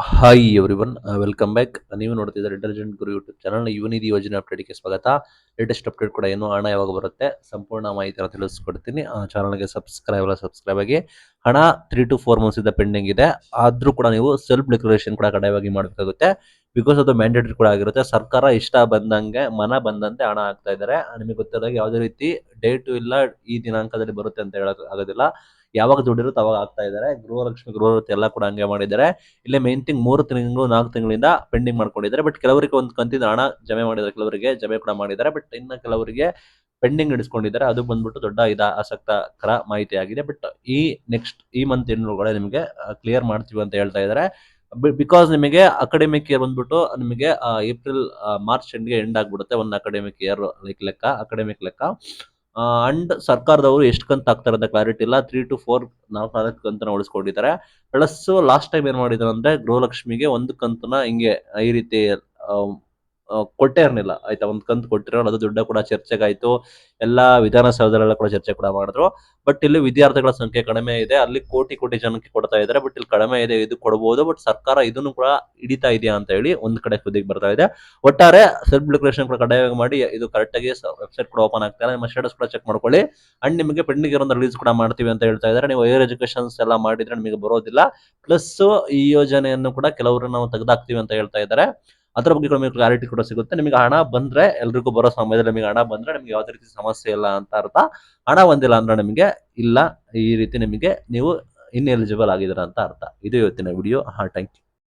Hi everyone, welcome back. ನೀವು ನೋಡ್ತಿದ್ದಾರೆ intelligent ಗುರು YouTube channel. Yuvanidhi ಯೋಜನೆ ಅಪ್ಡೇಟ್ಗೆ ಸ್ವಾಗತ. ಲೇಟೆಸ್ಟ್ ಅಪ್ಡೇಟ್ ಕೂಡ ಏನು, ಹಣ ಯಾವಾಗ ಬರುತ್ತೆ, ಸಂಪೂರ್ಣ ಮಾಹಿತಿಯನ್ನು ತಿಳಿಸ್ಕೊಡ್ತೀನಿ. ಚಾನಲ್ಗೆ ಸಬ್ಸ್ಕ್ರೈಬ್ ಆಗಿ. ಹಣ 3 to 4 months ಇಂದ ಪೆಂಡಿಂಗ್ ಇದೆ. ಆದ್ರೂ ಕೂಡ ನೀವು ಸೆಲ್ಫ್ ಡಿಕ್ಲರೇಷನ್ ಕೂಡ ಕಡ್ಡಾಯವಾಗಿ ಮಾಡಬೇಕಾಗುತ್ತೆ. ಬಿಕಾಸ್ ಅದು ಮ್ಯಾಂಡೇಟರಿ ಕೂಡ ಆಗಿರುತ್ತೆ. ಸರ್ಕಾರ ಇಷ್ಟ ಬಂದಂಗೆ ಮನ ಬಂದಂತೆ ಹಣ ಹಾಕ್ತಾ ಇದ್ದಾರೆ. ನಿಮಗೆ ಗೊತ್ತಿರೋದಾಗ ಯಾವುದೇ ರೀತಿ ಡೇಟು ಇಲ್ಲ, ಈ ದಿನಾಂಕದಲ್ಲಿ ಬರುತ್ತೆ ಅಂತ ಹೇಳಕ್ ಆಗೋದಿಲ್ಲ. ಯಾವಾಗ ದುಡ್ಡಿರುತ್ತೆ ಅವಾಗ ಆಗ್ತಾ ಇದ್ದಾರೆ. ಗೃಹಲಕ್ಷ್ಮಿ ಗೃಹವೃತ್ತಿ ಎಲ್ಲ ಕೂಡ ಹಂಗೆ ಮಾಡಿದ್ದಾರೆ. ಇಲ್ಲೇ ಮೇನ್ ಥಿಂಗ್ 3 ತಿಂಗಳು 4 ತಿಂಗಳಿಂದ ಪೆಂಡಿಂಗ್ ಮಾಡ್ಕೊಂಡಿದ್ದಾರೆ. ಬಟ್ ಕೆಲವರಿಗೆ ಒಂದು ಕಂತಿನ ಹಣ ಜಮೆ ಮಾಡಿದ್ದಾರೆ, ಕೆಲವರಿಗೆ ಜಮೆ ಕೂಡ ಮಾಡಿದ್ದಾರೆ. ಬಟ್ ಇನ್ನು ಕೆಲವರಿಗೆ ಪೆಂಡಿಂಗ್ ಇಡಿಸ್ಕೊಂಡಿದ್ದಾರೆ. ಅದು ಬಂದ್ಬಿಟ್ಟು ದೊಡ್ಡ ಆಸಕ್ತಕರ ಮಾಹಿತಿ ಆಗಿದೆ. ಬಟ್ ಈ ಮಂತ್ ಎಂಡ್ ಒಳಗಡೆ ನಿಮಗೆ ಕ್ಲಿಯರ್ ಮಾಡ್ತೀವಿ ಅಂತ ಹೇಳ್ತಾ ಇದ್ದಾರೆ. ಬಿಕಾಸ್ ನಿಮಗೆ ಅಕಾಡೆಮಿಕ್ ಇಯರ್ ಬಂದ್ಬಿಟ್ಟು ನಿಮಗೆ ಏಪ್ರಿಲ್ ಮಾರ್ಚ್ ಎಂಡ್ಗೆ ಎಂಡ್ ಆಗ್ಬಿಡುತ್ತೆ. ಒಂದು ಅಕಾಡೆಮಿಕ್ ಇಯರ್ ಅಕಾಡೆಮಿಕ್ ಲೆಕ್ಕ. ಅಂಡ್ ಸರ್ಕಾರದವರು ಎಷ್ಟು ಕಂತು ಹಾಕ್ತಾರೆ ಅಂತ ಕ್ಲಾರಿಟಿ ಇಲ್ಲ. 3 to 4 4 ಕಂತನ್ನ ಉಳಿಸ್ಕೊಂಡಿದ್ದಾರೆ. ಪ್ಲಸ್ ಲಾಸ್ಟ್ ಟೈಮ್ ಏನ್ ಮಾಡಿದ್ರು ಅಂದ್ರೆ ಗೃಹಲಕ್ಷ್ಮಿಗೆ ಒಂದು ಕಂತನ್ನ ಹಿಂಗೆ ಈ ರೀತಿ ಕೊಟ್ಟೇ ಇರ್ಲಿಲ್ಲ ಆಯ್ತಾ. ಒಂದು ಕಂತು ಕೊಟ್ಟಿರೋದು, ಅದು ದುಡ್ಡ ಕೂಡ ಚರ್ಚೆಗಾಯ್ತು. ಎಲ್ಲ ವಿಧಾನಸೌಧದಲ್ಲೆಲ್ಲ ಕೂಡ ಚರ್ಚೆ ಕೂಡ ಮಾಡಿದ್ರು. ಬಟ್ ಇಲ್ಲಿ ವಿದ್ಯಾರ್ಥಿಗಳ ಸಂಖ್ಯೆ ಕಡಿಮೆ ಇದೆ, ಅಲ್ಲಿ ಕೋಟಿ ಕೋಟಿ ಜನಕ್ಕೆ ಕೊಡ್ತಾ ಇದ್ದಾರೆ. ಬಟ್ ಇಲ್ಲಿ ಕಡಿಮೆ ಇದೆ, ಇದು ಕೊಡಬಹುದು. ಬಟ್ ಸರ್ಕಾರ ಇದನ್ನು ಕೂಡ ಹಿಡಿತಾ ಇದೆಯಾ ಅಂತ ಹೇಳಿ ಒಂದ್ ಕಡೆ ಸುದ್ದಿಗೆ ಬರ್ತಾ ಇದೆ. ಒಟ್ಟಾರೆ ಸೆಲ್ಫ್ ಡಿಕ್ಲರೇಷನ್ ಕೂಡ ಕಡ್ಡಾಯವಾಗಿ ಮಾಡಿ. ಇದು ಕರೆಕ್ಟ್ ಆಗಿ ವೆಬ್ಸೈಟ್ ಕೂಡ ಓಪನ್ ಆಗ್ತಾ ಇದೆ. ನಿಮ್ಮ ಸ್ಟೇಟಸ್ ಕೂಡ ಚೆಕ್ ಮಾಡ್ಕೊಳ್ಳಿ. ಅಂಡ್ ನಿಮಗೆ ಪೆಂಡಿಂಗ್ ಇರೋ ರಿಲೀಸ್ ಕೂಡ ಮಾಡ್ತೀವಿ ಅಂತ ಹೇಳ್ತಾ ಇದ್ದಾರೆ. ನೀವು ಹೈಯರ್ ಎಜುಕೇಶನ್ಸ್ ಎಲ್ಲ ಮಾಡಿದ್ರೆ ನಿಮಗೆ ಬರೋದಿಲ್ಲ. ಪ್ಲಸ್ ಈ ಯೋಜನೆಯನ್ನು ಕೂಡ ಕೆಲವರು ನಾವು ತೆಗೆದಾಕ್ತೀವಿ ಅಂತ ಹೇಳ್ತಾ ಇದ್ದಾರೆ. ಅದ್ರ ಬಗ್ಗೆ ನಿಮಗೆ ಕ್ಲಾರಿಟಿ ಕೂಡ ಸಿಗುತ್ತೆ. ನಿಮಗೆ ಹಣ ಬಂದ್ರೆ, ಎಲ್ರಿಗೂ ಬರೋ ಸಮಯದಲ್ಲಿ ನಿಮಗೆ ಹಣ ಬಂದ್ರೆ ನಿಮ್ಗೆ ಯಾವುದೇ ರೀತಿ ಸಮಸ್ಯೆ ಇಲ್ಲ ಅಂತ ಅರ್ಥ. ಹಣ ಬಂದಿಲ್ಲ ಅಂದ್ರೆ ನಿಮಗೆ ಇಲ್ಲ, ಈ ರೀತಿ ನಿಮಗೆ ನೀವು ಇನ್ಎಲಿಜಿಬಲ್ ಆಗಿದ್ದೀರಾ ಅಂತ ಅರ್ಥ. ಇದು ಇವತ್ತಿನ ವಿಡಿಯೋ. Thank you.